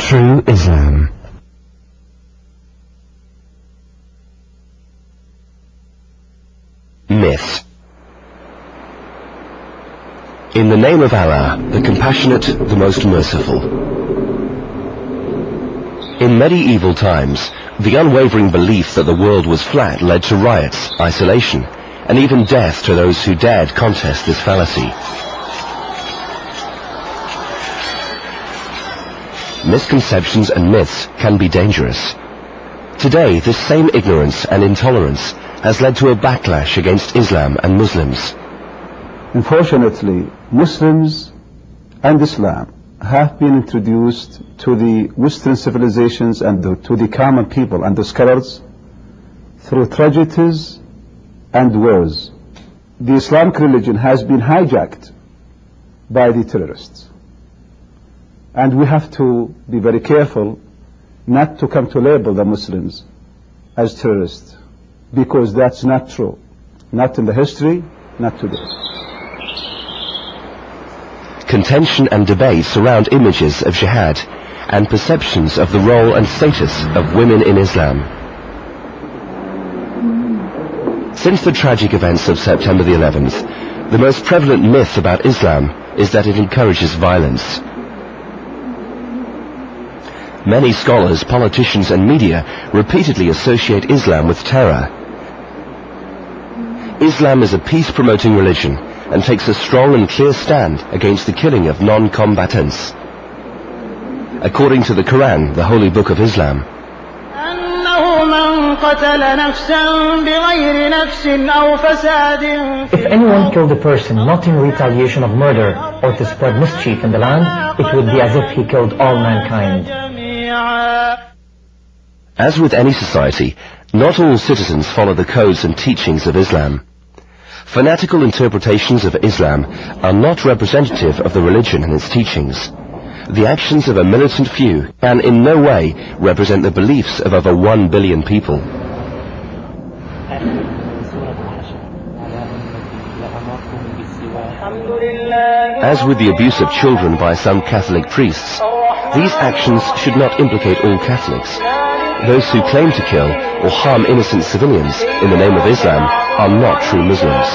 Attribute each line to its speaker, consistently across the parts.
Speaker 1: True Islam. Myth. In the name of Allah, the Compassionate, the Most Merciful. In medieval times, the unwavering belief that the world was flat led to riots, isolation, and even death to those who dared contest this fallacy. Misconceptions and myths can be dangerous. Today, this same ignorance and intolerance has led to a backlash against Islam and Muslims.
Speaker 2: Unfortunately, Muslims and Islam have been introduced to the Western civilizations and to the common people and the scholars through tragedies and wars. The Islamic religion has been hijacked by the terrorists. And we have to be very careful not to come to label the Muslims as terrorists, because that's not true. Not in the history, not today.
Speaker 1: Contention and debate surround images of jihad and perceptions of the role and status of women in Islam. Since the tragic events of September the 11th, the most prevalent myth about Islam is that it encourages violence. Many scholars, politicians and media repeatedly associate Islam with terror. Islam is a peace-promoting religion and takes a strong and clear stand against the killing of non-combatants. According to the Quran, the holy book of Islam,
Speaker 3: if anyone killed a person not in retaliation of murder or to spread mischief in the land, it would be as if he killed all mankind.
Speaker 1: As with any society, not all citizens follow the codes and teachings of Islam. Fanatical interpretations of Islam are not representative of the religion and its teachings. The actions of a militant few can in no way represent the beliefs of over 1 billion people. As with the abuse of children by some Catholic priests, these actions should not implicate all Catholics. Those who claim to kill or harm innocent civilians in the name of Islam are not true Muslims.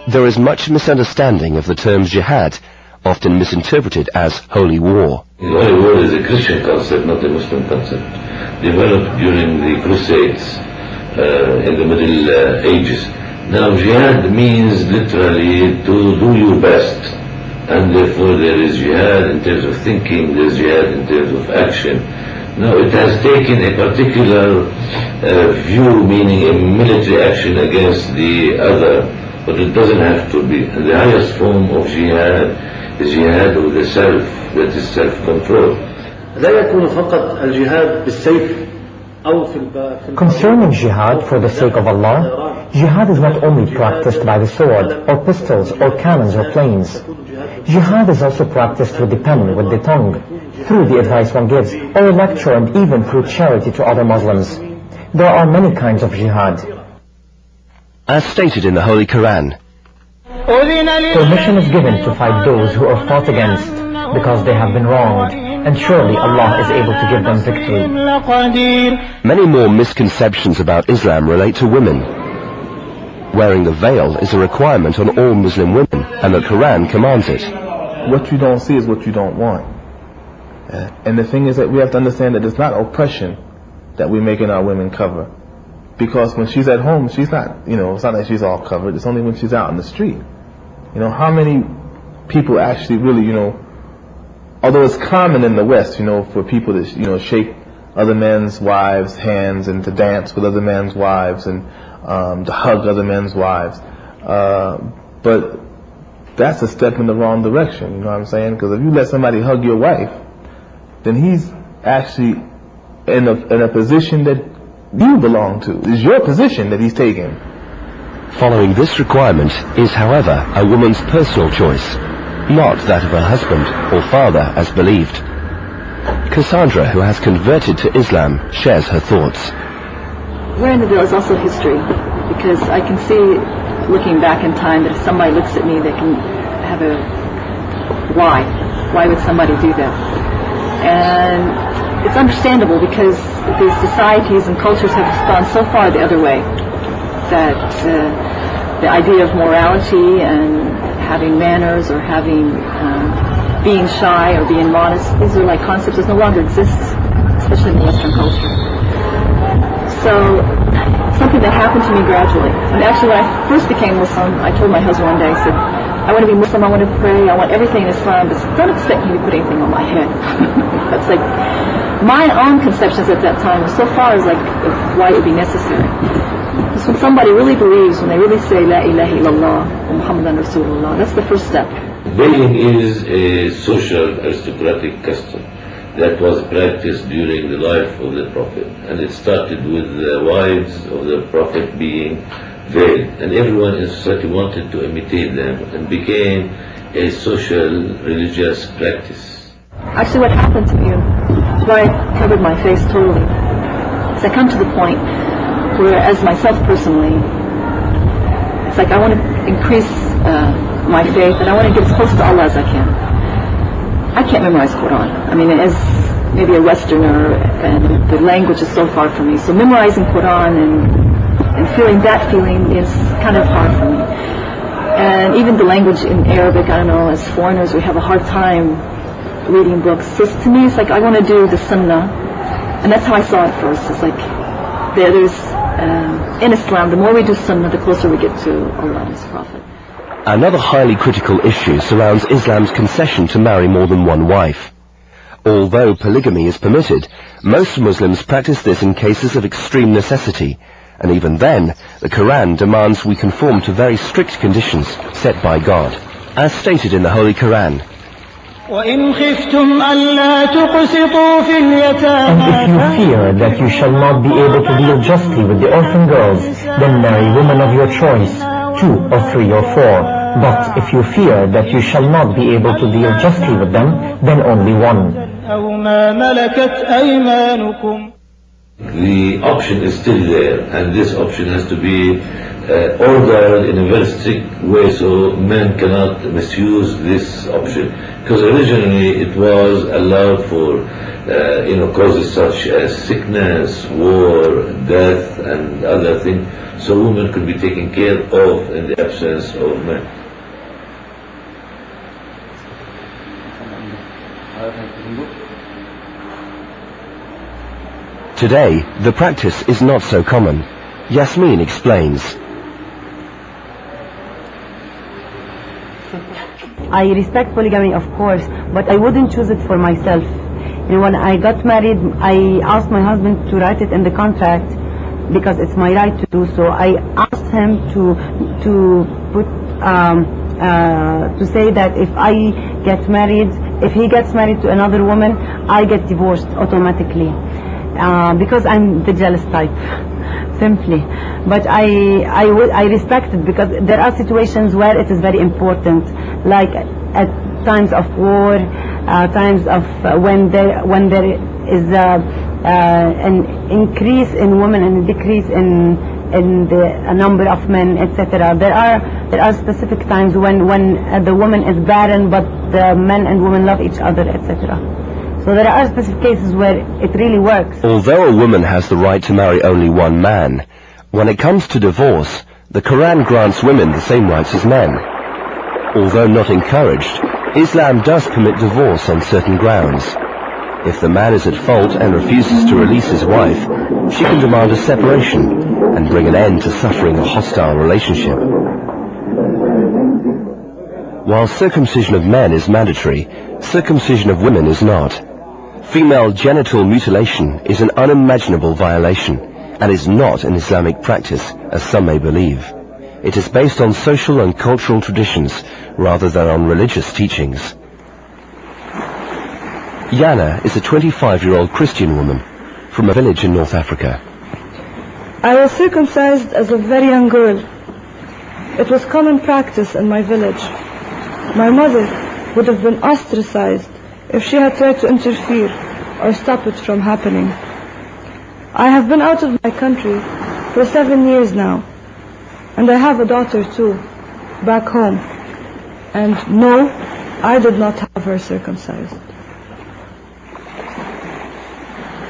Speaker 1: There is much misunderstanding of the term jihad, often misinterpreted as holy war.
Speaker 4: The holy war is a Christian concept, not a Muslim concept, developed during the Crusades in the Middle Ages. Now jihad means literally to do your best, and therefore there is jihad in terms of thinking, there is jihad in terms of action. Now it has taken a particular view, meaning a military action against the other, but it doesn't have to be. The highest form of jihad is jihad with the self, that is self-control.
Speaker 5: لا يكون فقط الجهاد بالسيف أو في
Speaker 3: Concerning jihad for the sake of Allah, jihad is not only practiced by the sword, or pistols, or cannons, or planes. Jihad is also practiced with the pen, with the tongue, through the advice one gives, or a lecture, and even through charity to other Muslims. There are many kinds of jihad.
Speaker 1: As stated in the Holy Quran,
Speaker 3: permission is given to fight those who are fought against, because they have been wronged, and surely Allah is able to give them victory.
Speaker 1: Many more misconceptions about Islam relate to women. Wearing the veil is a requirement on all Muslim women, and the Quran commands it.
Speaker 6: What you don't see is what you don't want. And the thing is that we have to understand that it's not oppression that we're making our women cover. Because when she's at home, she's not, it's not that she's all covered. It's only when she's out in the street. How many people actually really, although it's common in the West, for people to, shake other men's wives' hands and to dance with other men's wives and to hug other men's wives. But that's a step in the wrong direction, you know what I'm saying? Because if you let somebody hug your wife, then he's actually in a position that you belong to. It's your position that he's taking.
Speaker 1: Following this requirement is, however, a woman's personal choice, not that of her husband or father as believed. Cassandra, who has converted to Islam, shares her thoughts.
Speaker 7: Wearing the veil is also history, because I can see, looking back in time, that if somebody looks at me, they can have a why. Why would somebody do that? And it's understandable because these societies and cultures have gone so far the other way that the idea of morality and having manners or having being shy or being modest, these are like concepts that no longer exist, especially in the Western culture. So something that happened to me gradually. And actually when I first became Muslim, I told my husband one day, I said, I want to be Muslim, I want to pray, I want everything in Islam, but don't expect me to put anything on my head. That's like, my own conceptions at that time were so far as like why it would be necessary. Because when somebody really believes, when they really say La ilaha illallah, Muhammadan Rasulullah, that's the first step.
Speaker 4: Veiling is a social aristocratic custom that was practiced during the life of the Prophet, and it started with the wives of the Prophet being veiled, and everyone in society wanted to imitate them, and became a social religious practice.
Speaker 7: Actually what happened to me, why I covered my face totally, is I come to the point where as myself personally, it's like I want to increase my faith, and I want to get as close to Allah as I can. I can't memorize Quran. I mean, as maybe a Westerner, and the language is so far from me. So memorizing Quran and feeling that feeling is kind of hard for me. And even the language in Arabic, I don't know, as foreigners, we have a hard time reading books. So to me, it's like I want to do the Sunnah, and that's how I saw it first. It's like there's in Islam, the more we do Sunnah, the closer we get to Allah and His Prophet.
Speaker 1: Another highly critical issue surrounds Islam's concession to marry more than one wife. Although polygamy is permitted, most Muslims practice this in cases of extreme necessity, and even then, the Quran demands we conform to very strict conditions set by God. As stated in the Holy Quran,
Speaker 8: وَإِنْ خِفْتُمْ أَلَّا تُقْسِطُوا فِي الْيَتَامَى.
Speaker 3: And if you fear that you shall not be able to deal justly with the orphan girls, then marry women of your choice, 2 or 3 or 4. But if you fear that you shall not be able to deal justly with them, then only 1.
Speaker 8: أَوْ مَا مَلَكَتْ أَيْمَانُكُمْ.
Speaker 4: The option is still there, and this option has to be ordered in a very strict way, so men cannot misuse this option. Because originally it was allowed for causes such as sickness, war, death, and other things, so women could be taken care of in the absence of men.
Speaker 1: today the practice is not so common. Yasmin explains.
Speaker 9: I respect polygamy, of course, but I wouldn't choose it for myself. You know, when I got married, I asked my husband to write it in the contract because it's my right to do so. I asked him to say that if I get married, if he gets married to another woman, I get divorced automatically because I'm the jealous type. Simply. But I respect it because there are situations where it is very important, like at times of war, times of when there is an increase in women and a decrease in the number of men, etc. There are specific times when the woman is barren, but the men and women love each other, etc. So there are specific cases where it really works.
Speaker 1: Although a woman has the right to marry only one man, when it comes to divorce, the Quran grants women the same rights as men. Although not encouraged, Islam does permit divorce on certain grounds. If the man is at fault and refuses to release his wife, she can demand a separation and bring an end to suffering a hostile relationship. While circumcision of men is mandatory, circumcision of women is not. Female genital mutilation is an unimaginable violation and is not an Islamic practice, as some may believe. It is based on social and cultural traditions rather than on religious teachings. Yana is a 25-year-old Christian woman from a village in North Africa.
Speaker 10: I was circumcised as a very young girl. It was common practice in my village. My mother would have been ostracized if she had tried to interfere or stop it from happening. I have been out of my country for 7 years now, and I have a daughter too, back home. And no, I did not have her circumcised.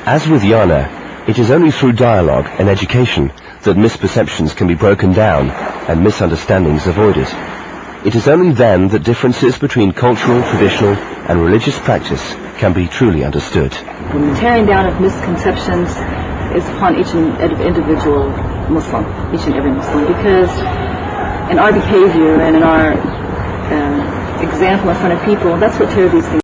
Speaker 1: As with Yana, it is only through dialogue and education that misperceptions can be broken down and misunderstandings avoided. It is only then that differences between cultural, traditional and religious practice can be truly understood.
Speaker 7: The tearing down of misconceptions is upon each and every individual Muslim, each and every Muslim, because in our behavior and in our example in front of people, that's what tears these things